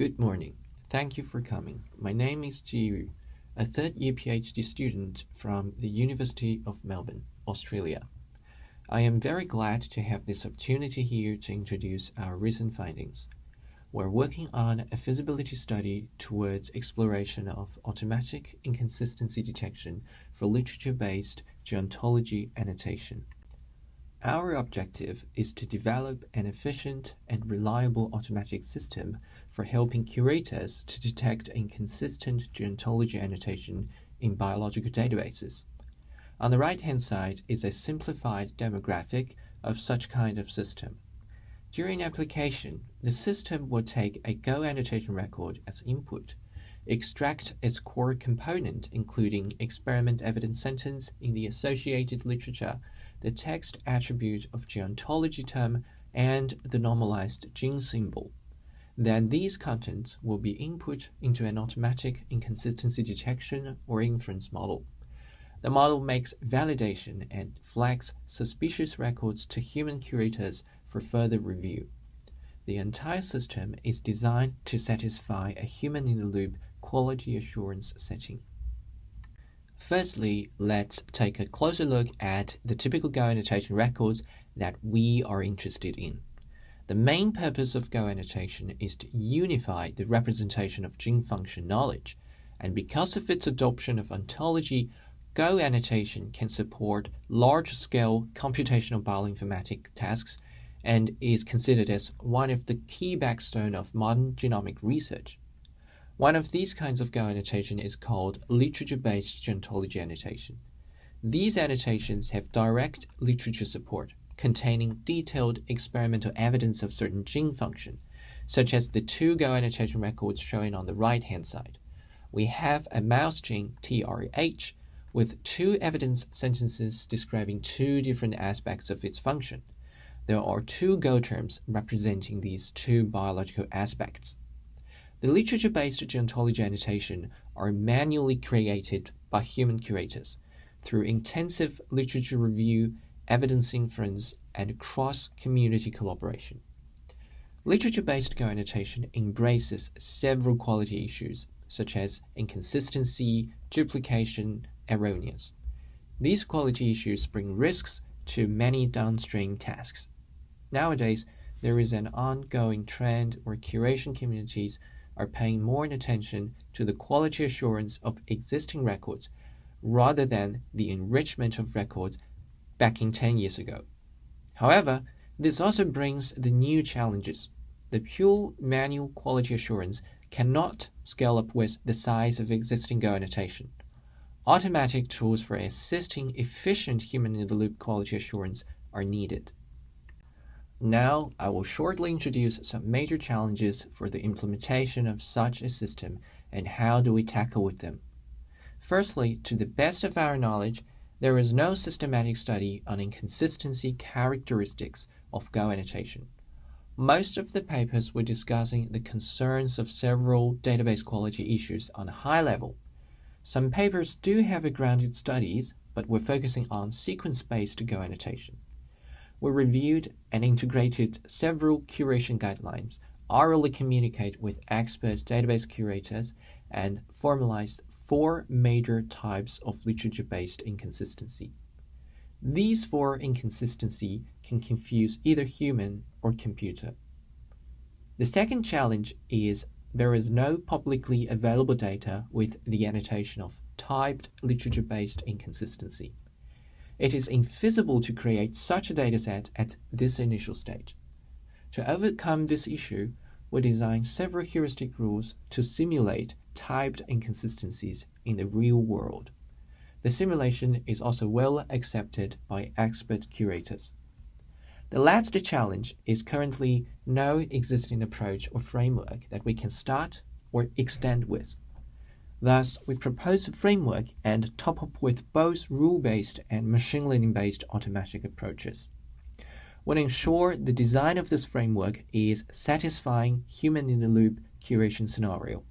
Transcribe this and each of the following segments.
Good morning. Thank you for coming. My name is Jiyu, a third-year PhD student from the University of Melbourne, Australia. I am very glad to have this opportunity here to introduce our recent findings. We're working on a feasibility study towards exploration of automatic inconsistency detection for literature-based geontology annotation. Our objective is to develop an efficient and reliable automatic system for helping curators to detect inconsistent geontology annotation in biological databases. On the right-hand side is a simplified demographic of such kind of system. During application, the system will take a Go annotation record as input, extract its core component including experiment evidence sentence in the associated literature, the text attribute of geontology term, and the normalized gene symbol. Then these contents will be input into an automatic inconsistency detection or inference model. The model makes validation and flags suspicious records to human curators for further review. The entire system is designed to satisfy a human-in-the-loop quality assurance setting. Firstly, let's take a closer look at the typical Go annotation records that we are interested in. The main purpose of Go annotation is to unify the representation of gene function knowledge, and because of its adoption of ontology, Go annotation can support large-scale computational bioinformatic tasks and is considered as one of the key backstones of modern genomic research. One of these kinds of Go annotation is called literature-based geontology annotation. These annotations have direct literature support, containing detailed experimental evidence of certain gene function, such as the two Go annotation records shown on the right-hand side. We have a mouse gene, TRH, with two evidence sentences describing two different aspects of its function. There are two Go terms representing these two biological aspects. The literature-based geontology annotation are manually created by human curators through intensive literature review, evidence inference, and cross-community collaboration. Literature-based Go annotation embraces several quality issues, such as inconsistency, duplication, erroneous. These quality issues bring risks to many downstream tasks. Nowadays, there is an ongoing trend where curation communities are paying more attention to the quality assurance of existing records rather than the enrichment of records back in 10 years ago. However, this also brings the new challenges. The pure manual quality assurance cannot scale up with the size of existing Go annotation. Automatic tools for assisting efficient human-in-the-loop quality assurance are needed. Now, I will shortly introduce some major challenges for the implementation of such a system and how do we tackle with them. Firstly, to the best of our knowledge, there is no systematic study on inconsistency characteristics of Go annotation. Most of the papers were discussing the concerns of several database quality issues on a high level. Some papers do have a grounded studies, but were focusing on sequence-based Go annotation. We reviewed and integrated several curation guidelines, orally communicate with expert database curators, and formalized 4 major types of literature-based inconsistency. These 4 inconsistency can confuse either human or computer. The second challenge is there is no publicly available data with the annotation of typed literature-based inconsistency. It is infeasible to create such a dataset at this initial stage. To overcome this issue, we designed several heuristic rules to simulate typed inconsistencies in the real world. The simulation is also well accepted by expert curators. The last challenge is currently no existing approach or framework that we can start or extend with. Thus, we propose a framework and top up with both rule-based and machine learning-based automatic approaches. We'll ensure the design of this framework is satisfying human-in-the-loop curation scenario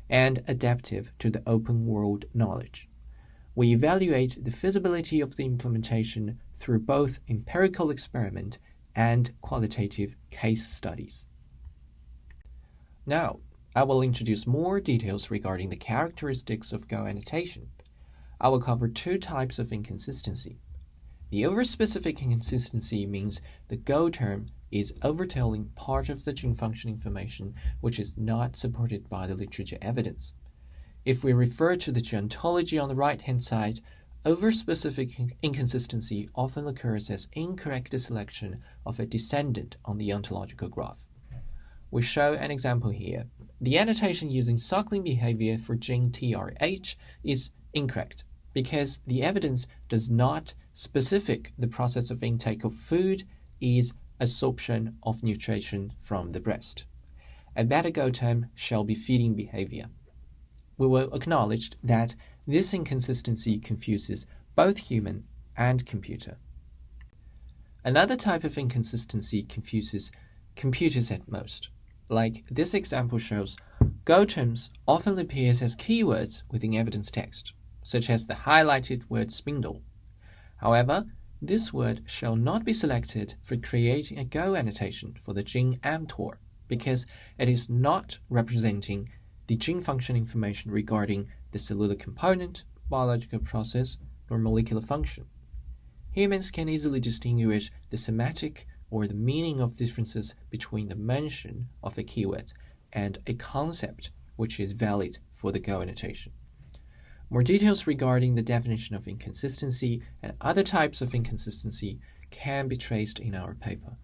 and adaptive to the open world knowledge. We evaluate the feasibility of the implementation through both empirical experiment and qualitative case studies. Now, I will introduce more details regarding the characteristics of Go annotation. I will cover two types of inconsistency. The overspecific inconsistency means the Go term is overtelling part of the gene function information which is not supported by the literature evidence. If we refer to the Ontology on the right-hand side, overspecific inconsistency often occurs as incorrect selection of a descendant on the ontological graph. We show an example here. The annotation using suckling behavior for gene TRH is incorrect because the evidence does not specify the process of intake of food is absorption of nutrition from the breast. A better Go term shall be feeding behavior. We will acknowledge that this inconsistency confuses both human and computer. Another type of inconsistency confuses computers at most. Like this example shows, Go terms often appears as keywords within evidence text, such as the highlighted word spindle. However, this word shall not be selected for creating a Go annotation for the gene mTOR because it is not representing the gene function information regarding the cellular component, biological process, or molecular function. Humans can easily distinguish the semantic or the meaning of differences between the mention of a keyword and a concept which is valid for the Go annotation. More details regarding the definition of inconsistency and other types of inconsistency can be traced in our paper.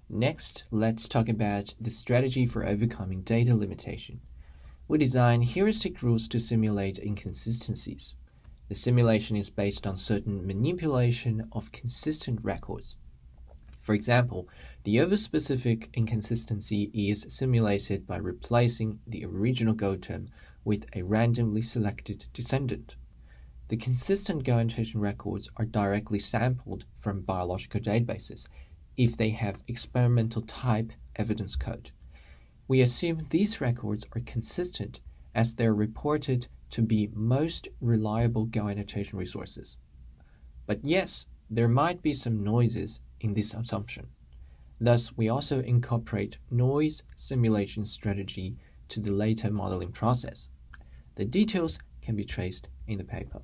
Next, let's talk about the strategy for overcoming data limitation. We design heuristic rules to simulate inconsistencies. The simulation is based on certain manipulation of consistent records. For example, the overspecific inconsistency is simulated by replacing the original Go term with a randomly selected descendant. The consistent Go annotation records are directly sampled from biological databases if they have experimental type evidence code. We assume these records are consistent as they are reported to be most reliable Go annotation resources. But yes, there might be some noises in this assumption. Thus, we also incorporate noise simulation strategy to the later modeling process. The details can be traced in the paper.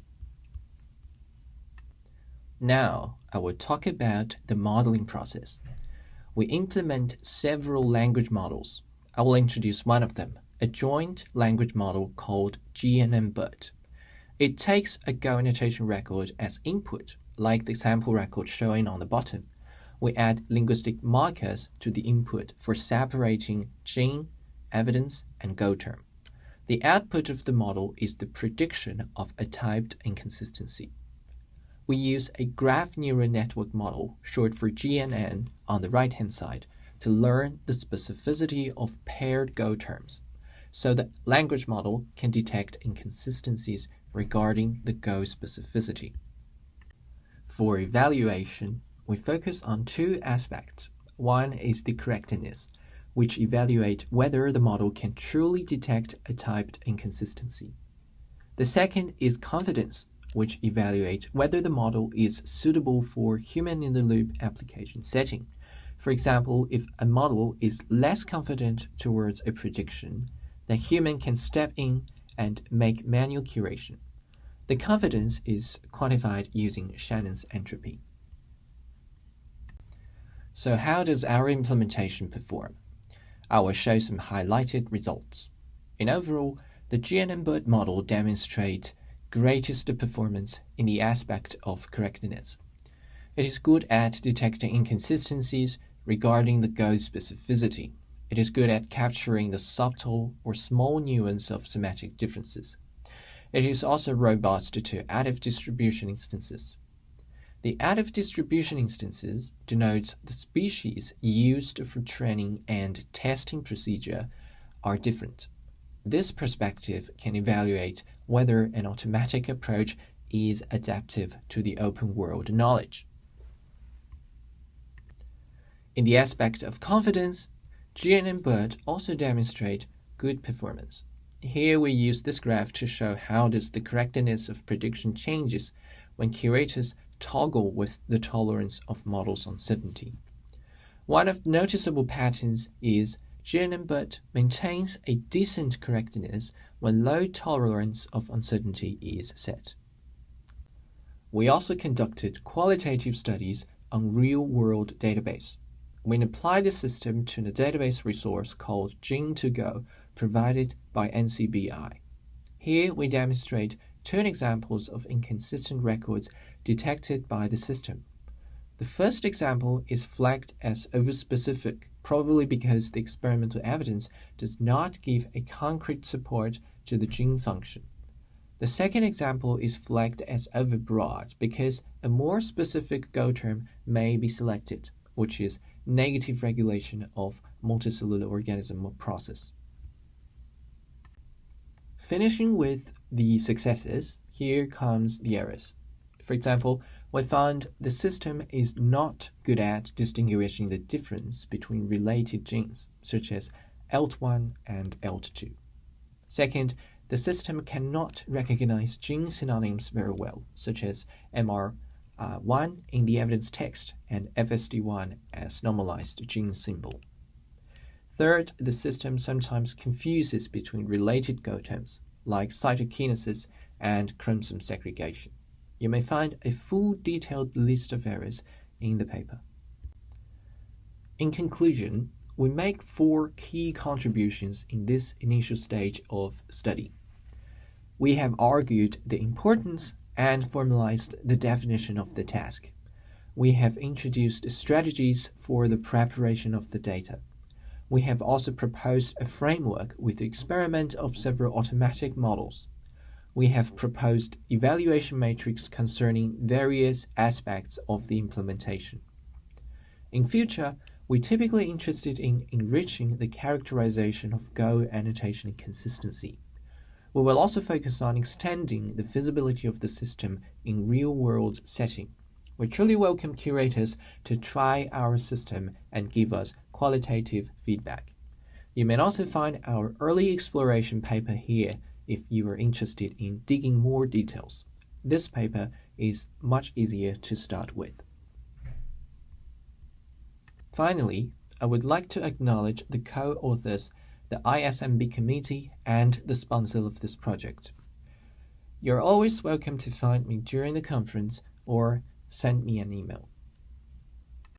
Now, I will talk about the modeling process. We implement several language models. I will introduce one of them, a joint language model called GNN-BERT. It takes a Go annotation record as input, like the sample record showing on the bottom. We add linguistic markers to the input for separating gene, evidence, and Go term. The output of the model is the prediction of a typed inconsistency. We use a graph neural network model, short for GNN, on the right-hand side to learn the specificity of paired Go terms, so the language model can detect inconsistencies regarding the Go specificity. For evaluation, we focus on two aspects. One is the correctness, which evaluates whether the model can truly detect a typed inconsistency. The second is confidence, which evaluates whether the model is suitable for human-in-the-loop application setting. For example, if a model is less confident towards a prediction, the human can step in and make manual curation. The confidence is quantified using Shannon's entropy. So how does our implementation perform? I will show some highlighted results. In overall, the GNN-BERT model demonstrates greatest performance in the aspect of correctness. It is good at detecting inconsistencies regarding the Go specificity. It is good at capturing the subtle or small nuance of semantic differences. It is also robust to additive distribution instances. The additive distribution instances denotes the species used for training and testing procedure are different. This perspective can evaluate whether an automatic approach is adaptive to the open world knowledge. In the aspect of confidence, GNN-BERT also demonstrate good performance. Here we use this graph to show how does the correctness of prediction changes when curators toggle with the tolerance of models' uncertainty. One of the noticeable patterns is GNN but maintains a decent correctness when low tolerance of uncertainty is set. We also conducted qualitative studies on real-world database. We applied the system to the database resource called Jing2Go provided by NCBI. Here we demonstrate 2 examples of inconsistent records detected by the system. The first example is flagged as overspecific, probably because the experimental evidence does not give a concrete support to the Jing function. The second example is flagged as overbroad because a more specific Go term may be selected, which is negative regulation of multicellular organism process. Finishing with the successes, here comes the errors. For example, we found the system is not good at distinguishing the difference between related genes, such as ALT1 and ALT2. Second, the system cannot recognize gene synonyms very well, such as MR1 in the evidence text and FSD1 as normalized gene symbol. Third, the system sometimes confuses between related Go terms, like cytokinesis and chromosome segregation. You may find a full detailed list of errors in the paper. In conclusion, we make 4 key contributions in this initial stage of study. We have argued the importance and formalized the definition of the task. We have introduced strategies for the preparation of the data. We have also proposed a framework with the experiment of several automatic models. We have proposed evaluation matrix concerning various aspects of the implementation. In future, we're typically interested in enriching the characterization of Go annotation consistency. We will also focus on extending the feasibility of the system in real-world setting. We truly welcome curators to try our system and give us qualitative feedback. You may also find our early exploration paper here if you are interested in digging more details. This paper is much easier to start with. Finally, I would like to acknowledge the co-authors, the ISMB committee, and the sponsor of this project. You're always welcome to find me during the conference or send me an email.